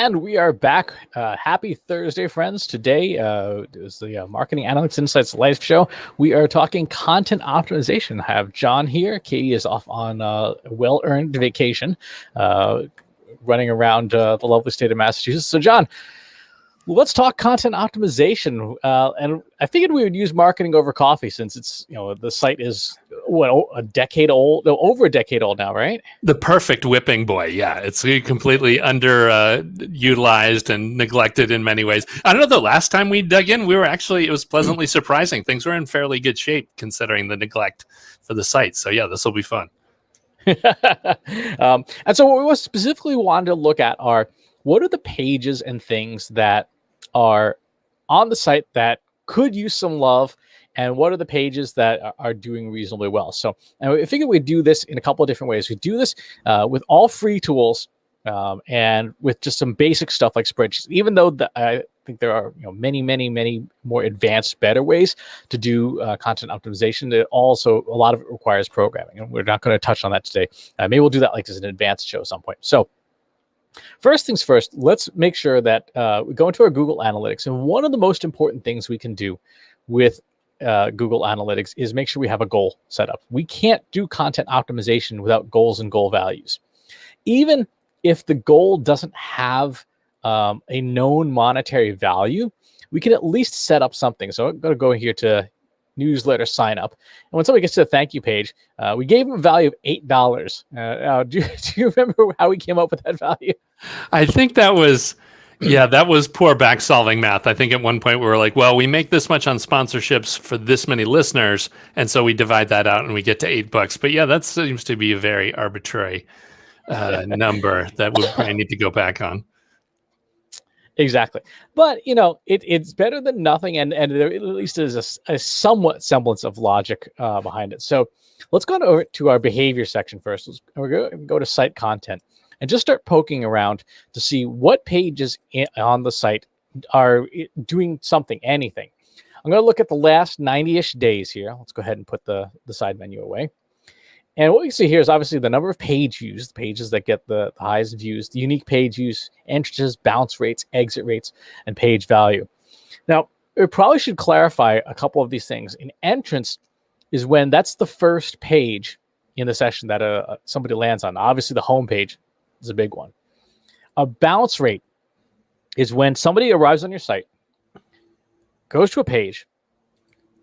And we are back. Happy Thursday, friends. Today is the Marketing Analytics Insights live show. We are talking content optimization. I have John here. Katie is off on a well-earned vacation, running around the lovely state of Massachusetts. So, John, let's talk content optimization. And I figured we would use marketing over coffee since it's, the site is a decade old, over a decade old now, right? The perfect whipping boy. Yeah, it's completely underutilized and neglected in many ways. I don't know, the last time we dug in, it was pleasantly surprising. Things were in fairly good shape considering the neglect for the site. So yeah, this will be fun. And so what we specifically wanted to look at are, what are the pages and things that are on the site that could use some love, and what are the pages that are doing reasonably well? So I figured we'd do this in a couple of different ways. We do this with all free tools and with just some basic stuff like spreadsheets, even though I think there are many more advanced, better ways to do content optimization. It also, a lot of it requires programming, and we're not going to touch on that today. Maybe we'll do that like as an advanced show at some point. So first things first, let's make sure that we go into our Google Analytics. And one of the most important things we can do with Google Analytics is make sure we have a goal set up. We can't do content optimization without goals and goal values. Even if the goal doesn't have a known monetary value, we can at least set up something. So I'm going to go here to newsletter sign up. And when somebody gets to the thank you page, we gave them a value of $8. Do you remember how we came up with that value? I think that was poor back solving math. I think at one point we were like, well, we make this much on sponsorships for this many listeners. And so we divide that out and we get to $8. But yeah, that seems to be a very arbitrary number that we probably need to go back on. Exactly. But, it's better than nothing. And there at least is a somewhat semblance of logic behind it. So let's go over to our behavior section first. We're going to go to site content and just start poking around to see what pages on the site are doing something, anything. I'm going to look at the last 90-ish days here. Let's go ahead and put the side menu away. And what we see here is obviously the number of page views, the pages that get the highest views, the unique page views, entrances, bounce rates, exit rates, and page value. Now, we probably should clarify a couple of these things. An entrance is when that's the first page in the session that somebody lands on. Obviously, the home page is a big one. A bounce rate is when somebody arrives on your site, goes to a page,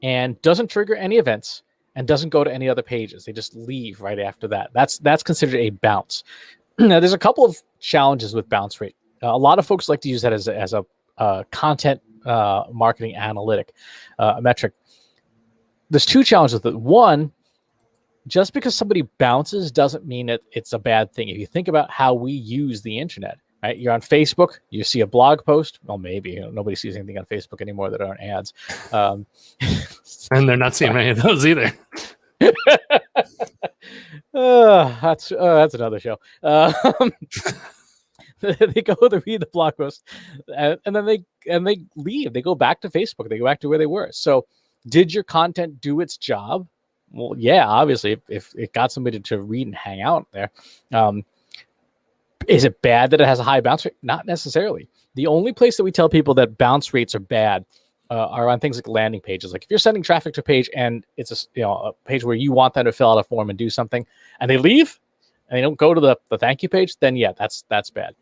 and doesn't trigger any events, and doesn't go to any other pages. They just leave right after that. That's considered a bounce. Now, there's a couple of challenges with bounce rate. A lot of folks like to use that as a content marketing analytic metric. There's two challenges with it. One, just because somebody bounces doesn't mean it's a bad thing. If you think about how we use the internet, right? You're on Facebook, you see a blog post. Well, maybe nobody sees anything on Facebook anymore that aren't ads. And they're not seeing many of those either. That's another show. They go to read the blog post, and then they leave. They go back to Facebook. They go back to where they were. So, did your content do its job? Well, yeah, obviously, if it got somebody to read and hang out there. Is it bad that it has a high bounce rate? Not necessarily. The only place that we tell people that bounce rates are bad are on things like landing pages. Like if you're sending traffic to a page and it's a page where you want them to fill out a form and do something, and they leave and they don't go to the thank you page, then yeah, that's bad.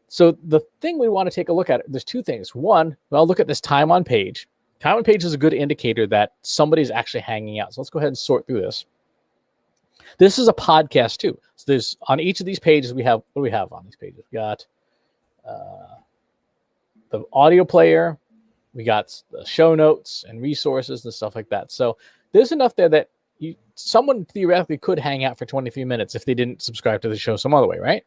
So the thing we want to take a look at, there's two things. One, well, look at this time on page. Time on page is a good indicator that somebody's actually hanging out. So let's go ahead and sort through this. This is a podcast too. So there's on each of these pages, what do we have on these pages? We got the audio player, we got the show notes and resources and stuff like that. So there's enough there that someone theoretically could hang out for 23 minutes if they didn't subscribe to the show some other way, right?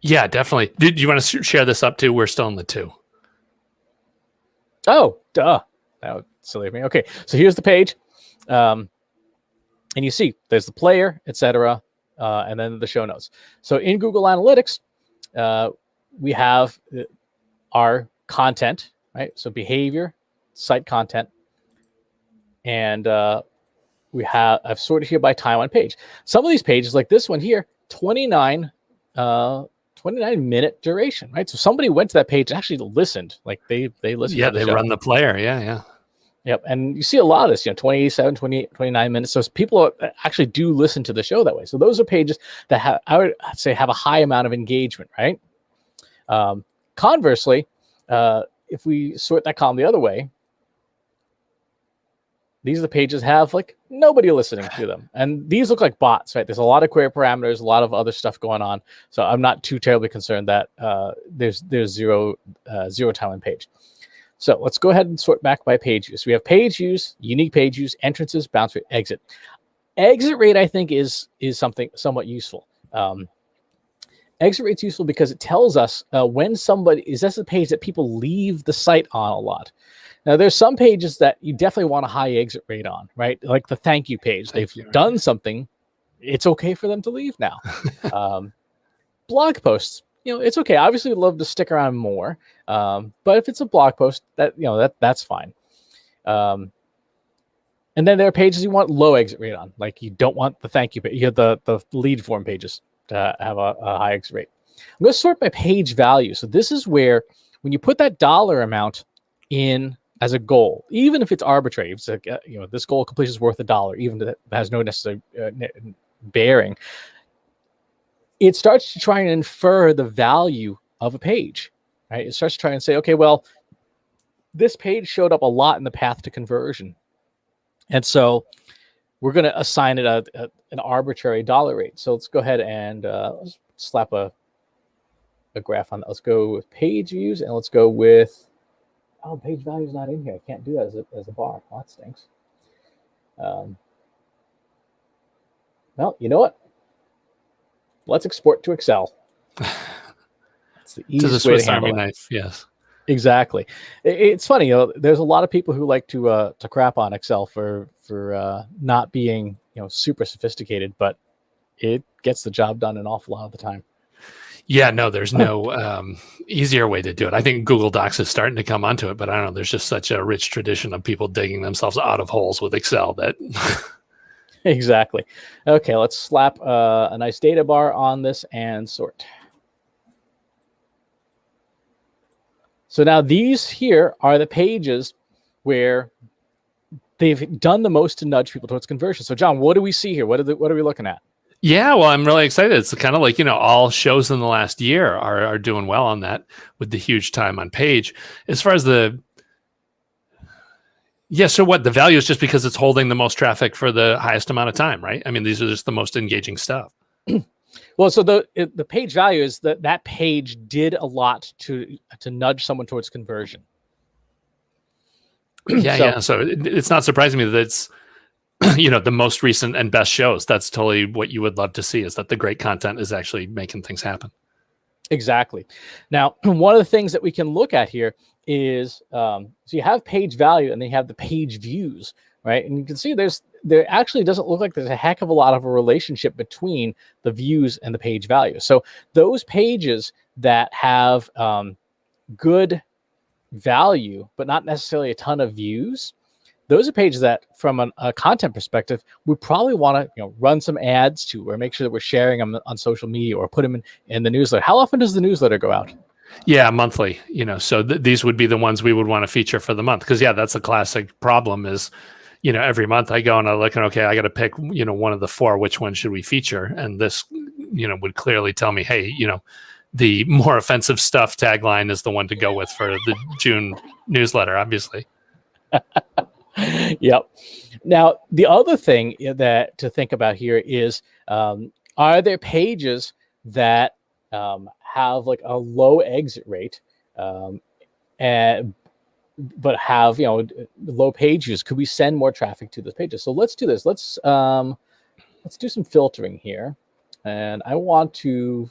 Yeah, definitely. Do you want to share this up too? We're still in the 2. Oh, duh. That was silly of me. Okay, so here's the page. And you see there's the player, etc., and then the show notes. So in Google Analytics, we have our content, right? So behavior, site content, and I've sorted here by time on page. Some of these pages, like this one here, 29 29-minute duration, right? So somebody went to that page and actually listened, like they listened Yeah, to the they show. run the player. Yeah, yeah. Yep. And you see a lot of this, 27, 28, 29 minutes. So people actually do listen to the show that way. So those are pages that have, I would say, have a high amount of engagement, right? Conversely, if we sort that column the other way, these are the pages have like nobody listening to them. And these look like bots, right? There's a lot of query parameters, a lot of other stuff going on. So I'm not too terribly concerned that there's zero time on page. So let's go ahead and sort back by page use. We have page use, unique page use, entrances, bounce rate, exit. Exit rate, I think, is something somewhat useful. Exit rate's useful because it tells us when somebody is this a page that people leave the site on a lot. Now, there's some pages that you definitely want a high exit rate on, right? Like the thank you page. They've done something. It's okay for them to leave now. Blog posts, it's okay. Obviously, we'd love to stick around more. But if it's a blog post, that's fine. And then there are pages you want low exit rate on. Like you don't want the thank you page. You have the lead form pages to have a high exit rate. I'm going to sort by page value. So this is where when you put that dollar amount in as a goal, even if it's arbitrary, it's like, this goal completion is worth $1, even if that has no necessary bearing. It starts to try and infer the value of a page, right? It starts to try and say, okay, well, this page showed up a lot in the path to conversion. And so we're going to assign it an arbitrary dollar rate. So let's go ahead and let's slap a graph on that. Let's go with page views, and let's go with, page value is not in here. I can't do that as a bar. Well, that stinks. Well, you know what? Let's export to Excel. That's the easiest way to handle it. Knife, yes. Exactly. It's funny, there's a lot of people who like to crap on Excel for not being super sophisticated, but it gets the job done an awful lot of the time. Yeah, no, there's no easier way to do it. I think Google Docs is starting to come onto it, but I don't know. There's just such a rich tradition of people digging themselves out of holes with Excel that. Exactly. Okay, let's slap a nice data bar on this and sort. So now these here are the pages where they've done the most to nudge people towards conversion. So John, what do we see here? What are we looking at? Yeah, well, I'm really excited. It's kind of like, all shows in the last year are doing well on that with the huge time on page. As far as so what the value is just because it's holding the most traffic for the highest amount of time, right? I mean, these are just the most engaging stuff. Well, so the page value is that page did a lot to nudge someone towards conversion. Yeah. So it's not surprising me that it's, the most recent and best shows. That's totally what you would love to see, is that the great content is actually making things happen. Exactly. Now, one of the things that we can look at here is, so you have page value and then you have the page views, right? And you can see there actually doesn't look like there's a heck of a lot of a relationship between the views and the page value. So those pages that have good value, but not necessarily a ton of views, those are pages that, from a content perspective, we probably want to run some ads to, or make sure that we're sharing them on social media, or put them in the newsletter. How often does the newsletter go out? Yeah, monthly. So these would be the ones we would want to feature for the month, because that's a classic problem. Is every month I go and I look and okay, I got to pick one of the four. Which one should we feature? And this would clearly tell me, hey, the more offensive stuff tagline is the one to go with for the June newsletter, obviously. Yep. Now, the other thing that to think about here is, are there pages that have like a low exit rate, but have low page views? Could we send more traffic to those pages? So let's do this. Let's do some filtering here, and I want to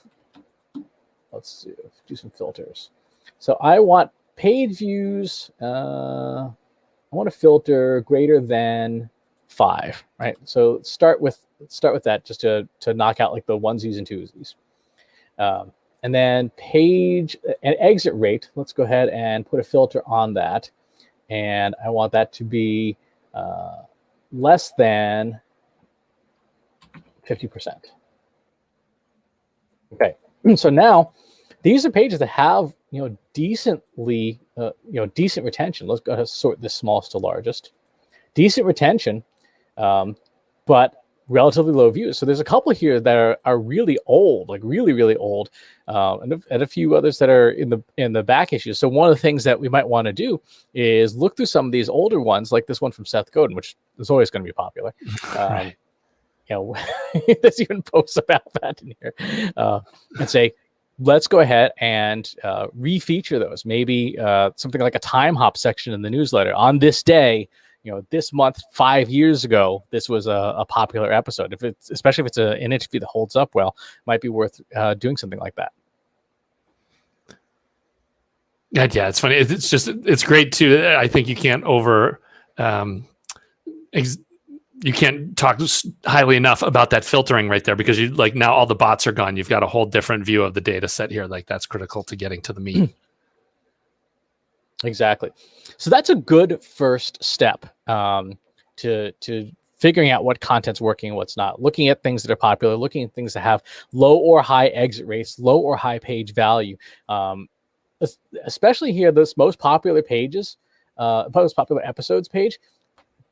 let's do some filters. So I want page views. I want to filter greater than 5, right? So start with that, just to knock out like the onesies and twosies. And then page and exit rate, let's go ahead and put a filter on that. And I want that to be less than 50%. Okay, So now these are pages that have, decently, decent retention. Let's go ahead and sort this smallest to largest. Decent retention, but relatively low views. So there's a couple here that are really old, like really, really old, and a few others that are in the back issues. So one of the things that we might want to do is look through some of these older ones, like this one from Seth Godin, which is always going to be popular. Right. There's even posts about that in here, and say, let's go ahead and refeature those. Maybe something like a time hop section in the newsletter. On this day, this month, 5 years ago, this was a popular episode. Especially if it's an interview that holds up well, might be worth doing something like that. Yeah, it's funny. It's great too. I think you can't you can't talk highly enough about that filtering right there, because you like now all the bots are gone. You've got a whole different view of the data set here. Like that's critical to getting to the meat. Exactly. So that's a good first step to figuring out what content's working and what's not. Looking at things that are popular, looking at things that have low or high exit rates, low or high page value. Especially here, this most popular pages, most popular episodes page,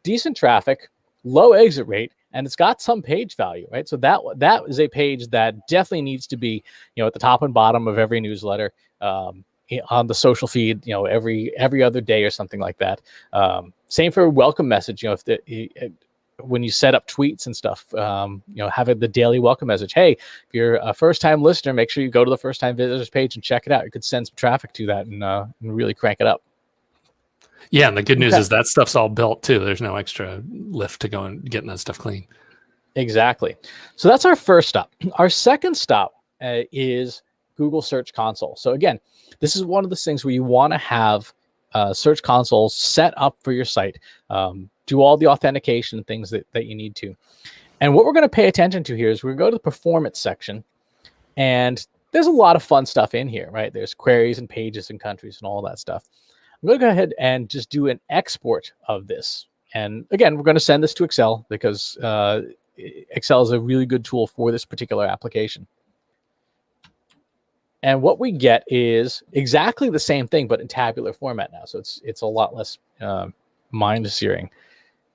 decent traffic, low exit rate, and it's got some page value, right? So that is a page that definitely needs to be, at the top and bottom of every newsletter, on the social feed, every other day or something like that. Same for welcome message. When you set up tweets and stuff, having the daily welcome message. Hey, if you're a first-time listener, make sure you go to the first-time visitors page and check it out. You could send some traffic to that and really crank it up. Yeah, and the good news is that stuff's all built too. There's no extra lift to go and getting that stuff clean. Exactly. So that's our first stop. Our second stop is Google Search Console. So again, this is one of the things where you want to have Search Console set up for your site. Do all the authentication things that you need to. And what we're going to pay attention to here is we're going to go to the performance section, and there's a lot of fun stuff in here, right? There's queries and pages and countries and all that stuff. I'm going to go ahead and just do an export of this. And again, we're going to send this to Excel because Excel is a really good tool for this particular application. And what we get is exactly the same thing, but in tabular format now. So it's a lot less mind-searing.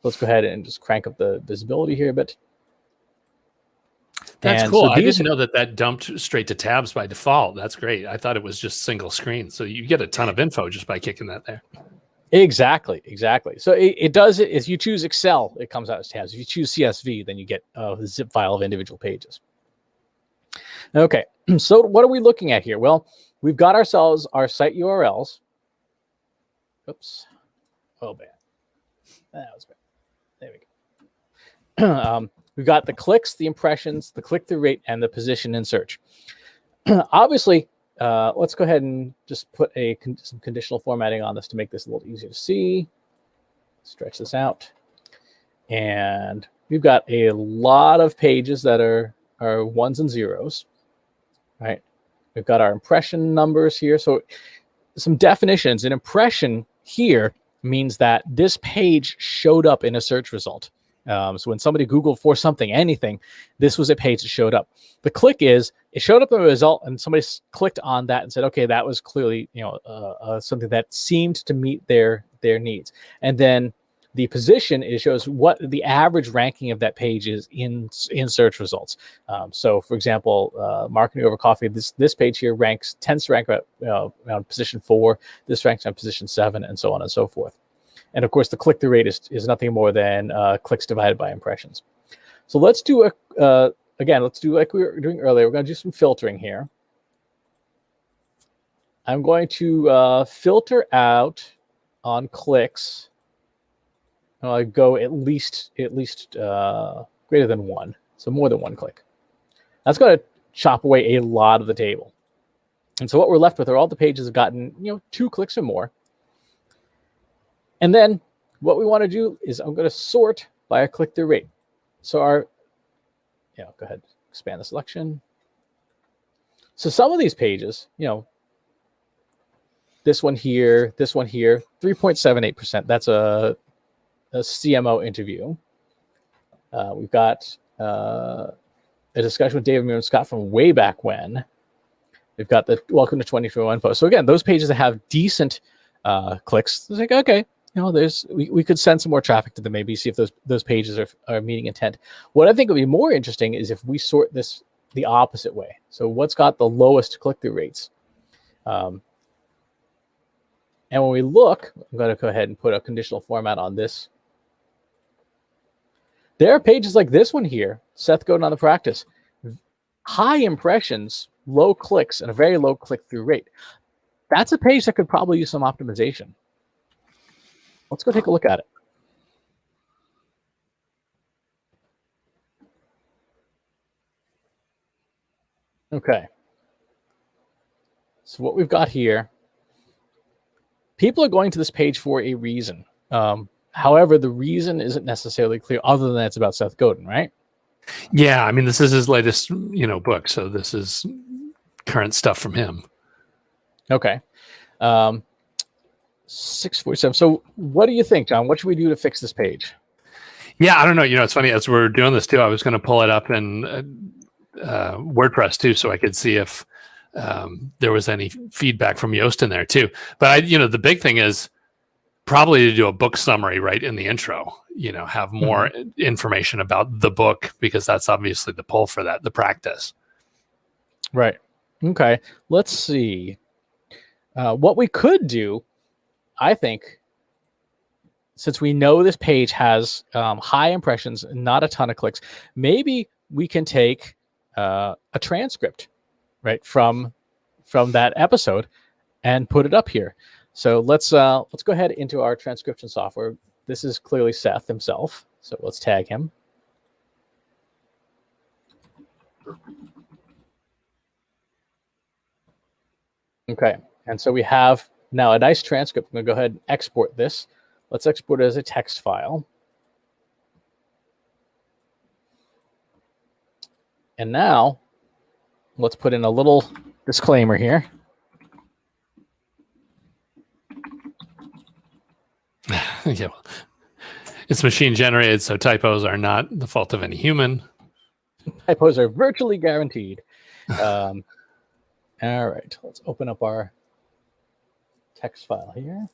Let's go ahead and just crank up the visibility here a bit. That's cool. So I didn't know that dumped straight to tabs by default. That's great. I thought it was just single screen. So you get a ton of info just by kicking that there. Exactly. So it does it. If you choose Excel, it comes out as tabs. If you choose CSV, then you get a zip file of individual pages. Okay, so what are we looking at here? Well, we've got ourselves our site URLs. Oops. Oh, bad. That was bad. There we go. We've got the clicks, the impressions, the click-through rate, and the position in search. Obviously, let's go ahead and just put some conditional formatting on this to make this a little easier to see. Stretch this out. And we've got a lot of pages that are ones and zeros, right? We've got our impression numbers here. So some definitions. An impression here means that this page showed up in a search result. So when somebody Googled for something, anything, this was a page that showed up. The click is it showed up in a result, and somebody clicked on that and said, okay, that was clearly something that seemed to meet their needs. And then the position shows what the average ranking of that page is in search results. So for example, marketing over coffee, this page here tends to rank around position 4. This ranks on position 7, and so on and so forth. And of course, the click-through rate is nothing more than clicks divided by impressions. So let's do let's do like we were doing earlier. We're going to do some filtering here. I'm going to filter out on clicks. I'll go at least greater than 1, so more than 1 click. That's going to chop away a lot of the table. And so what we're left with are all the pages have gotten 2 clicks or more. And then what we want to do is I'm going to sort by a click-through rate. So go ahead, expand the selection. So some of these pages, this one here, 3.78%. That's a CMO interview. We've got a discussion with David Moon Scott from way back when. We've got the welcome to 2021 post. So again, those pages that have decent clicks, it's like, okay, we could send some more traffic to them, maybe see if those pages are meeting intent. What I think would be more interesting is if we sort this the opposite way. So what's got the lowest click-through rates? And when we look, I'm going to go ahead and put a conditional format on this. There are pages like this one here, Seth Godin on the practice. High impressions, low clicks, and a very low click-through rate. That's a page that could probably use some optimization. Let's go take a look at it. Okay. So what we've got here, people are going to this page for a reason. However, the reason isn't necessarily clear other than it's about Seth Godin, right? Yeah, I mean, this is his latest, book. So this is current stuff from him. Okay. 647. So what do you think, John? What should we do to fix this page? Yeah, I don't know. It's funny, as we're doing this too, I was going to pull it up in WordPress too, so I could see if there was any feedback from Yoast in there too. But the big thing is probably to do a book summary right in the intro, have more information about the book, because that's obviously the pull for that, the practice. Right. Okay. Let's see. What we could do, I think, since we know this page has high impressions, not a ton of clicks, maybe we can take a transcript, right, from that episode and put it up here. So let's go ahead into our transcription software. This is clearly Seth himself, so let's tag him. Okay, and so we have now a nice transcript. I'm going to go ahead and export this. Let's export it as a text file. And now let's put in a little disclaimer here. Yeah, well, it's machine generated, so typos are not the fault of any human. Typos are virtually guaranteed. All right, let's open up our text file here.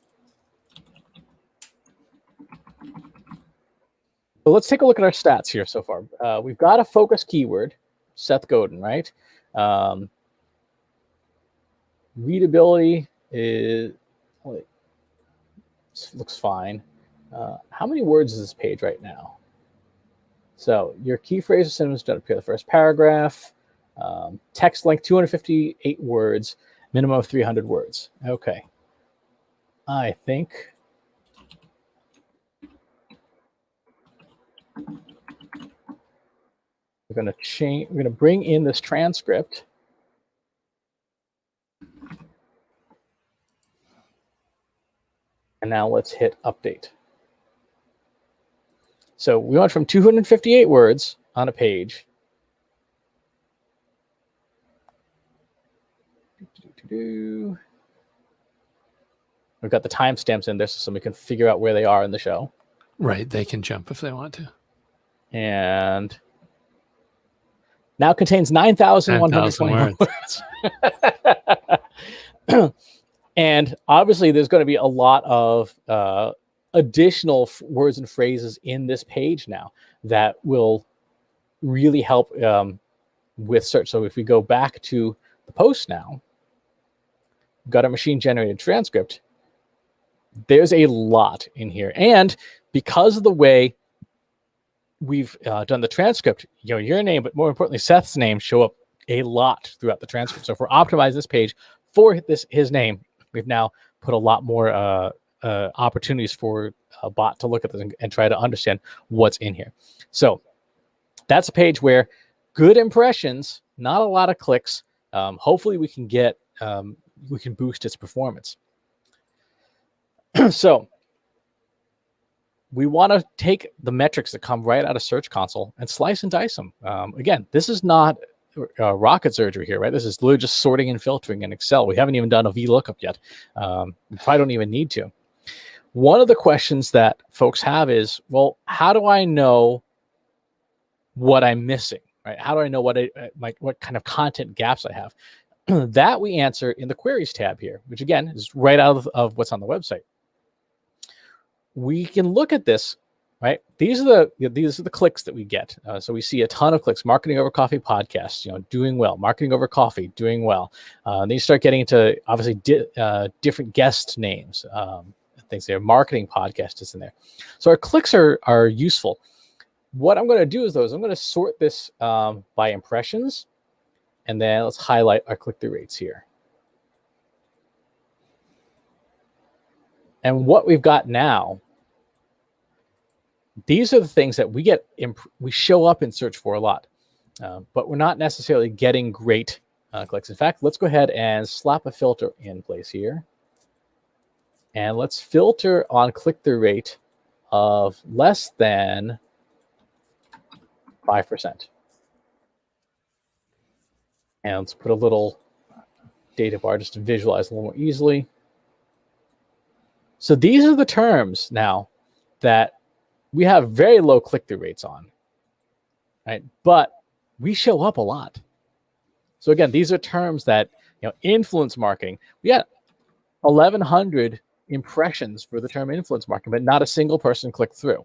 So let's take a look at our stats here so far. We've got a focus keyword, Seth Godin, right? Readability is, looks fine. How many words is this page right now? So your key phrase or synonyms don't appear in the first paragraph. Text length 258 words, minimum of 300 words. Okay. I think we're going to change. We're going to bring in this transcript. And now let's hit update. So we went from 258 words on a page we've got the timestamps in there so we can figure out where they are in the show. Right, they can jump if they want to. And now contains 9,120 words. And obviously there's going to be a lot of additional words and phrases in this page now that will really help with search. So if we go back to the post now, we've got a machine generated transcript. There's a lot in here. And because of the way we've done the transcript, your name, but more importantly, Seth's name show up a lot throughout the transcript. So if we're optimizing this page for his name, we've now put a lot more opportunities for a bot to look at this and try to understand what's in here. So that's a page where good impressions, not a lot of clicks. Hopefully we can get, we can boost its performance. So we want to take the metrics that come right out of Search Console and slice and dice them. Again, this is not rocket surgery here, right? This is literally just sorting and filtering in Excel. We haven't even done a VLOOKUP yet. We probably don't even need to. One of the questions that folks have is, well, how do I know what I'm missing, right? How do I know what kind of content gaps I have? that we answer in the queries tab here, which again is right out of what's on the website. We can look at this, right? These are the clicks that we get. So we see a ton of clicks. Marketing over coffee podcasts, doing well. Marketing over coffee, doing well. Then you start getting into obviously different guest names. Things there. Marketing podcast is in there. So our clicks are useful. What I'm going to do is I'm going to sort this by impressions, and then let's highlight our click-through rates here. And what we've got now, these are the things that we show up in search for a lot, but we're not necessarily getting great clicks. In fact, let's go ahead and slap a filter in place here. And let's filter on click-through rate of less than 5%. And let's put a little data bar just to visualize a little more easily. So these are the terms now that we have very low click-through rates on, right? But we show up a lot. So again, these are terms that, influence marketing. We got 1,100 impressions for the term influence marketing, but not a single person clicked through.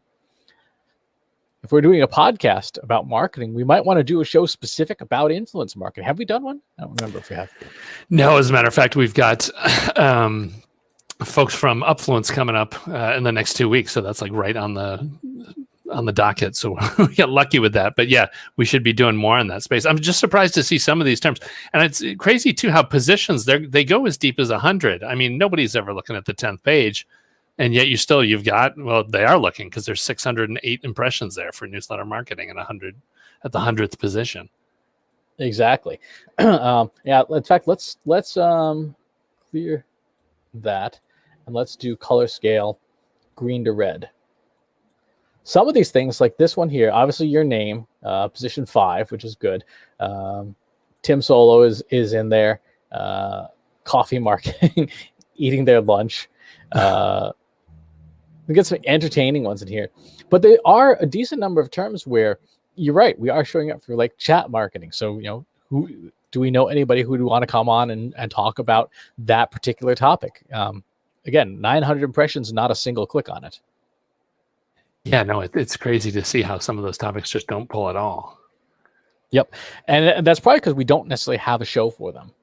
If we're doing a podcast about marketing, we might want to do a show specific about influence marketing. Have we done one? I don't remember if we have. No, as a matter of fact, we've got folks from Upfluence coming up in the next 2 weeks. So that's like right on the docket. So we got lucky with that. But yeah, we should be doing more in that space. I'm just surprised to see some of these terms. And it's crazy too how positions, they go as deep as 100. I mean, nobody's ever looking at the 10th page. And yet you've got, well, they are looking because there's 608 impressions there for newsletter marketing and 100 at the 100th position. Exactly. Yeah. In fact, let's clear that, and let's do color scale green to red. Some of these things, like this one here, obviously your name, position 5, which is good. Tim Solo is in there. Coffee marketing, eating their lunch. We get some entertaining ones in here, but there are a decent number of terms where you're right. We are showing up for like chat marketing. So, who do we know anybody who would want to come on and talk about that particular topic? Again, 900 impressions, not a single click on it. Yeah, no, it's crazy to see how some of those topics just don't pull at all. Yep. And that's probably because we don't necessarily have a show for them.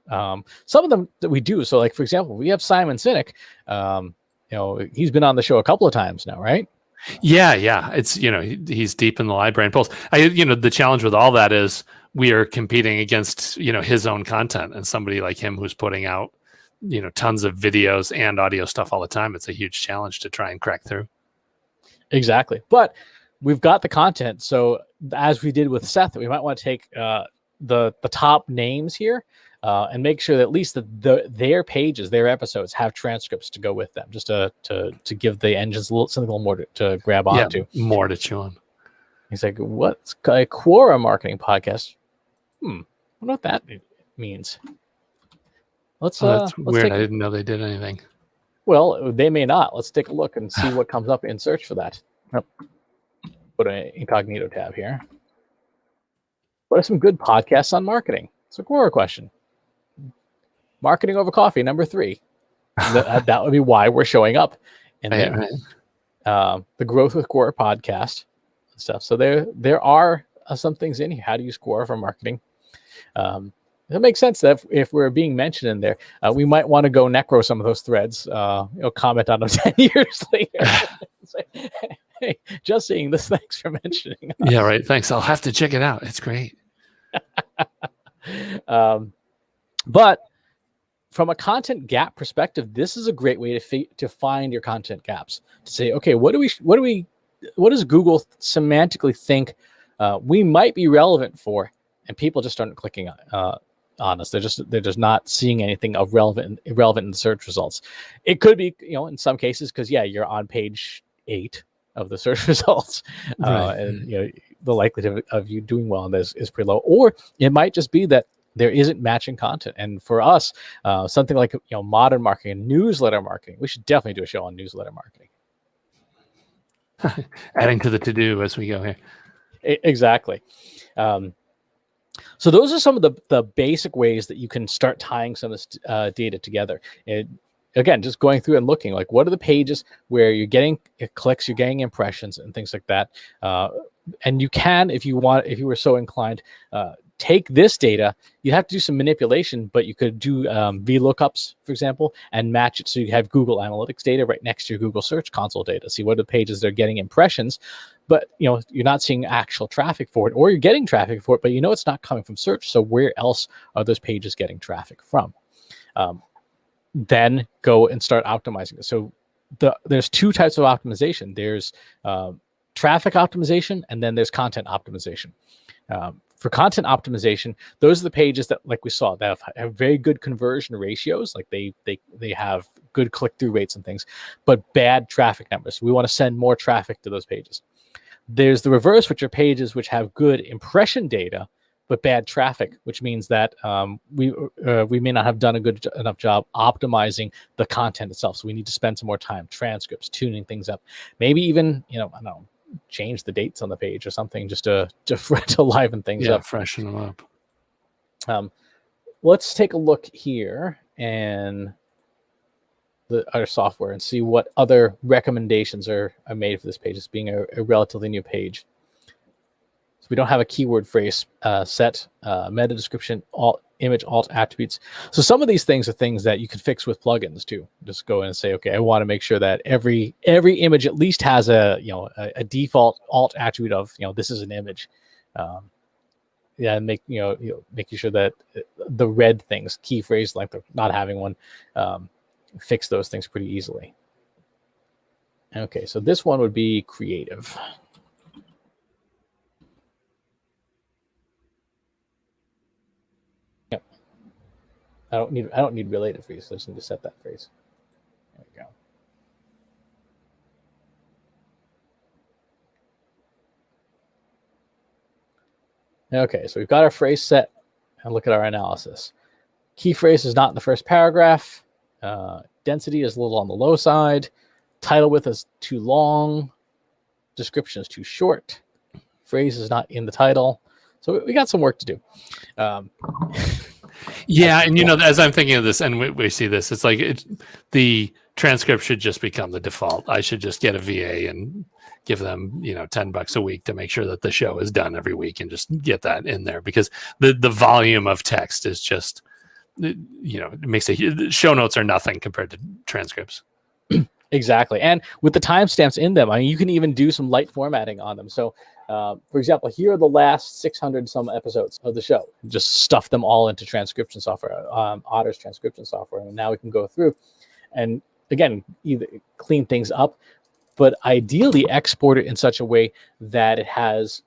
Some of them that we do. So like, for example, we have Simon Sinek. He's been on the show a couple of times now, right? Yeah. It's, he's deep in the library and polls. The challenge with all that is we are competing against, his own content, and somebody like him who's putting out, tons of videos and audio stuff all the time. It's a huge challenge to try and crack through. Exactly. But we've got the content. So as we did with Seth, we might want to take the top names here and make sure that at least their pages, their episodes have transcripts to go with them, just to give the engines something a little more to grab onto. More to chew on. He's like, what's a Quora marketing podcast? I wonder what that means. That's weird. I didn't know they did anything. Well, they may not. Let's take a look and see what comes up in search for that. Put an incognito tab here. What are some good podcasts on marketing? It's a Quora question. Marketing over coffee, number 3. That would be why we're showing up in there. Right. The Growth with Quora podcast and stuff. So there are some things in here. How to use Quora for marketing. It makes sense that if we're being mentioned in there, we might want to go necro some of those threads, comment on them 10 years later. Say, hey, just seeing this, thanks for mentioning us. Yeah, right. Thanks. I'll have to check it out. It's great. But from a content gap perspective, this is a great way to find your content gaps. To say, okay, what does Google semantically think we might be relevant for, and people just aren't clicking on us. They're just not seeing anything of irrelevant in the search results. It could be, in some cases, because you're on page 8 of the search results, right. And the likelihood of you doing well on this is pretty low. Or it might just be that there isn't matching content. And for us, something like modern marketing, newsletter marketing, we should definitely do a show on newsletter marketing. Adding to the to-do as we go here. Exactly. So those are some of the basic ways that you can start tying some of this data together. Again, just going through and looking like what are the pages where you're getting clicks, you're getting impressions and things like that. And you can, if you were so inclined, take this data. You have to do some manipulation, but you could do VLOOKUPs, for example, and match it so you have Google Analytics data right next to your Google Search Console data. See what are the pages that are getting impressions, but you're not seeing actual traffic for it, or you're getting traffic for it, but it's not coming from search. So where else are those pages getting traffic from? Then go and start optimizing it. So there's two types of optimization. There's traffic optimization, and then there's content optimization. For content optimization, those are the pages that, like we saw, that have very good conversion ratios. Like they have good click-through rates and things, but bad traffic numbers. So we want to send more traffic to those pages. There's the reverse, which are pages which have good impression data, but bad traffic, which means that we may not have done a good enough job optimizing the content itself. So we need to spend some more time, transcripts, tuning things up, maybe even, I don't know, change the dates on the page or something just to liven things up. Freshen them up. Let's take a look here and our software and see what other recommendations are made for this page. It's being a relatively new page. So we don't have a keyword phrase set, meta description, image, alt attributes. So some of these things are things that you can fix with plugins too. Just go in and say, okay, I want to make sure that every image at least has a default alt attribute of this is an image. Making sure that the red things, key phrase like not having one, fix those things pretty easily. Okay, so this one would be creative. Yep. I don't need related phrase. So I just need to set that phrase. There we go. Okay, so we've got our phrase set, and look at our analysis. Key phrase is not in the first paragraph. Density is a little on the low side. Title width is too long. Description is too short. Phrase is not in the title. So we got some work to do. Yeah, and as I'm thinking of this, and we see this, it's like the transcript should just become the default. I should just get a VA and give them, $10 a week to make sure that the show is done every week, and just get that in there, because the volume of text is just, it makes show notes are nothing compared to transcripts. Exactly. And with the timestamps in them, you can even do some light formatting on them. So, for example, here are the last 600 some episodes of the show. Just stuff them all into transcription software, Otter's transcription software. And now we can go through and, again, either clean things up, but ideally export it in such a way that it has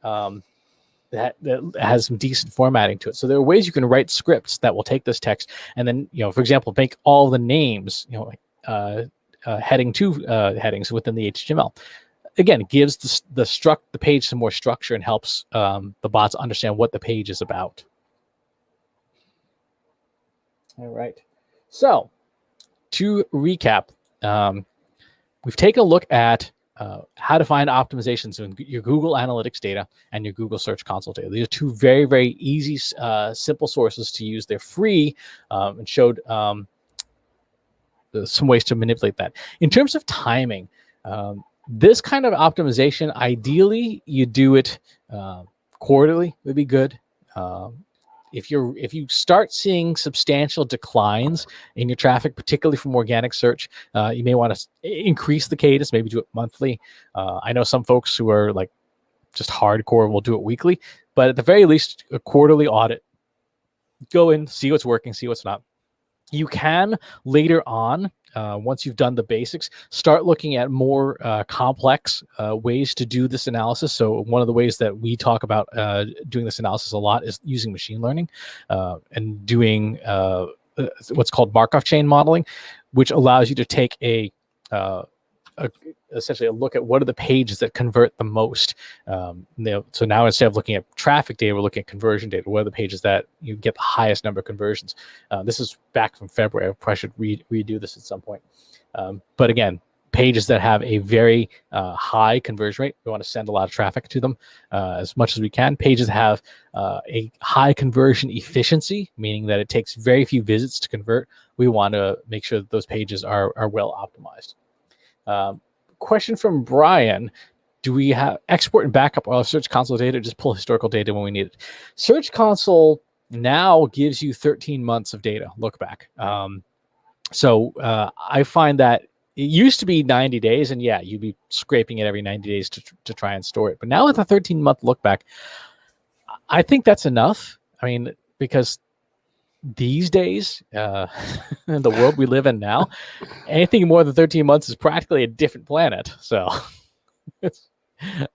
that has some decent formatting to it. So there are ways you can write scripts that will take this text and then, for example, make all the names, heading 2 headings within the HTML. Again, it gives the page some more structure and helps the bots understand what the page is about. All right. So to recap, we've taken a look at how to find optimizations in your Google Analytics data and your Google Search Console data. These are two very, very easy, simple sources to use. They're free and showed some ways to manipulate that. In terms of timing, this kind of optimization, ideally, you do it quarterly would be good. If you start seeing substantial declines in your traffic, particularly from organic search, you may want to increase the cadence, maybe do it monthly. I know some folks who are like just hardcore will do it weekly, but at the very least, a quarterly audit. Go in, see what's working, see what's not. You can later on, once you've done the basics, start looking at more complex ways to do this analysis. So one of the ways that we talk about doing this analysis a lot is using machine learning and doing what's called Markov chain modeling, which allows you to take essentially a look at what are the pages that convert the most. So now instead of looking at traffic data, we're looking at conversion data. What are the pages that you get the highest number of conversions? This is back from February. I probably should redo this at some point. But again, pages that have a very high conversion rate. We want to send a lot of traffic to them as much as we can. Pages that have a high conversion efficiency, meaning that it takes very few visits to convert. We want to make sure that those pages are well optimized. Question from Brian. Do we have export and backup all Search Console data, or just pull historical data when we need it? Search Console now gives you 13 months of data look back. So I find that it used to be 90 days, and yeah, you'd be scraping it every 90 days to try and store it. But now with a 13-month look back, I think that's enough. I mean, because these days, in the world we live in now, anything more than 13 months is practically a different planet. So I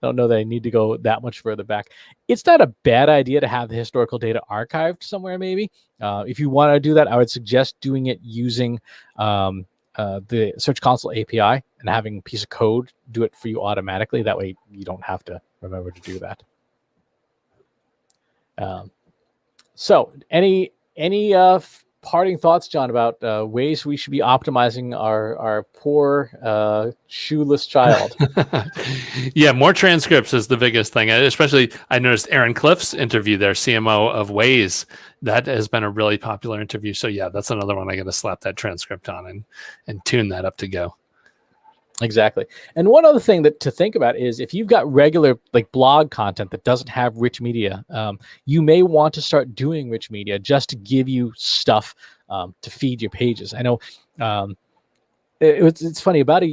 don't know that I need to go that much further back. It's not a bad idea to have the historical data archived somewhere, maybe. If you want to do that, I would suggest doing it using the Search Console API and having a piece of code do it for you automatically. That way you don't have to remember to do that. So any parting thoughts, John, about ways we should be optimizing our poor shoeless child? Yeah, more transcripts is the biggest thing. Especially, I noticed Aaron Cliff's interview there, CMO of Waze. That has been a really popular interview. So yeah, that's another one I got to slap that transcript on and tune that up to go. Exactly. And one other thing that to think about is if you've got regular like blog content that doesn't have rich media, you may want to start doing rich media just to give you stuff to feed your pages. I know it's funny. About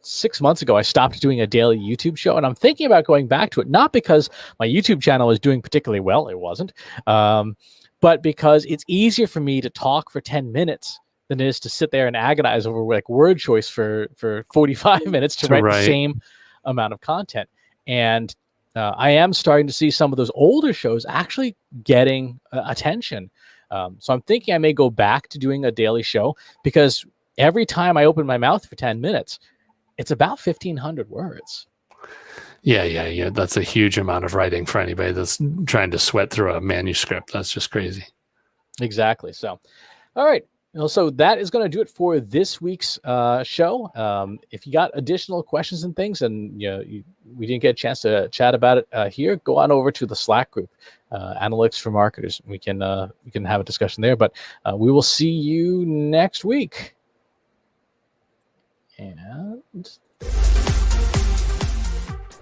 6 months ago, I stopped doing a daily YouTube show, and I'm thinking about going back to it, not because my YouTube channel is doing particularly well. It wasn't. But because it's easier for me to talk for 10 minutes than it is to sit there and agonize over like word choice for 45 minutes to write the same amount of content. And I am starting to see some of those older shows actually getting attention. So I'm thinking I may go back to doing a daily show, because every time I open my mouth for 10 minutes, it's about 1,500 words. Yeah. That's a huge amount of writing for anybody that's trying to sweat through a manuscript. That's just crazy. Exactly. So, all right. So that is going to do it for this week's show. If you got additional questions and things, and we didn't get a chance to chat about it here, go on over to the Slack group, Analytics for Marketers. We can have a discussion there. But we will see you next week. And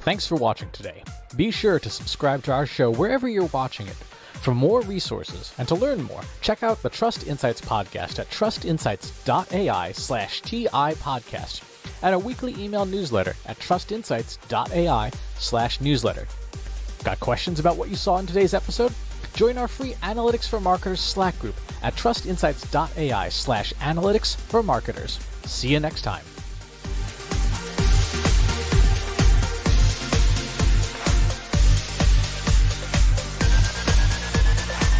thanks for watching today. Be sure to subscribe to our show wherever you're watching it. For more resources and to learn more, check out the Trust Insights podcast at trustinsights.ai/TI podcast and a weekly email newsletter at trustinsights.ai/newsletter. Got questions about what you saw in today's episode? Join our free Analytics for Marketers Slack group at trustinsights.ai/analytics for marketers. See you next time.